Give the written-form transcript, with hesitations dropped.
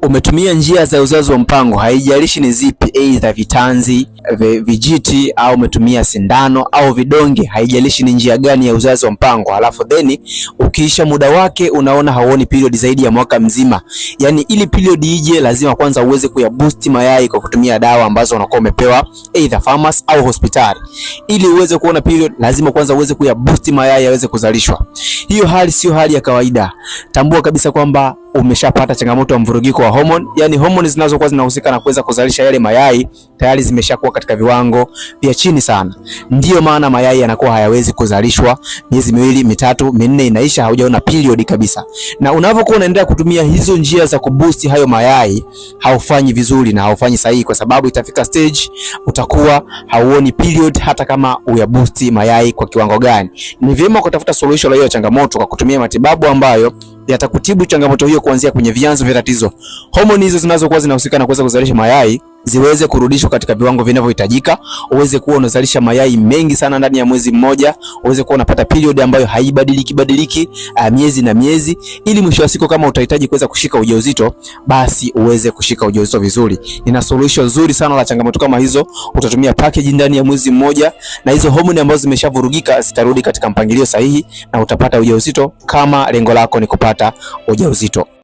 Umetumia njia za uzazi wa mpango, haijalishi ni zipi, aidha vitanzi, vijiti au umetumia sindano au vidonge, haijalishi ni njia gani ya uzazi wa mpango, alafu then ukiisha muda wake unaona hauoni period zaidi ya mwaka mzima. Yani ili period ije lazima kwanza uweze kuyaboost mayai kwa kutumia dawa ambazo unakuwa umepewa aidha pharmacy au hospitali. Ili uweze kuona period lazima kwanza uweze kuyaboost mayai yaweze kuzalishwa. Hiyo hali sio hali ya kawaida. Tambua kabisa kwamba umeshapata changamoto ya mvurugiko wa hormone, yani hormone zinazokuwa zinahusika na kuweza kuzalisha yale mayai tayari zimeshakuwa katika viwango vya chini sana. Ndiyo maana mayai yanakuwa hayawezi kuzalishwa, miezi miwili, mitatu, minne inaisha haujaona period kabisa. Na unavyokuwa unaendelea kutumia hizo njia za kuboost hayo mayai, haufanyi vizuri na haufanyi sahihi, kwa sababu itafika stage utakuwa hauoni period hata kama uyaboost mayai kwa kiwango gani. Ni vyema kutafuta solution la hiyo changamoto kwa kutumia matibabu ambayo yatakutibu changamoto hiyo kuanzia kwenye vyanzo vya tatizo. Homoni hizo zinazokuwa zinahusika na kuweza kuzalisha mayai ziweze kurudishwa katika viwango vinavyohitajika, uweze kuwa unazalisha mayai mengi sana ndani ya mwezi mmoja, uweze kuwa unapata period ambayo haibadiliki miezi na miezi, ili mwisho wa siku kama utahitaji kuweza kushika ujauzito basi uweze kushika ujauzito vizuri. Nina solution nzuri sana la changamoto kama hizo. Utatumia package ndani ya mwezi mmoja na hizo homoni ambazo zimeshavurugika zitarudi katika mpangilio sahihi na utapata ujauzito kama lengo lako ni kupata ujauzito.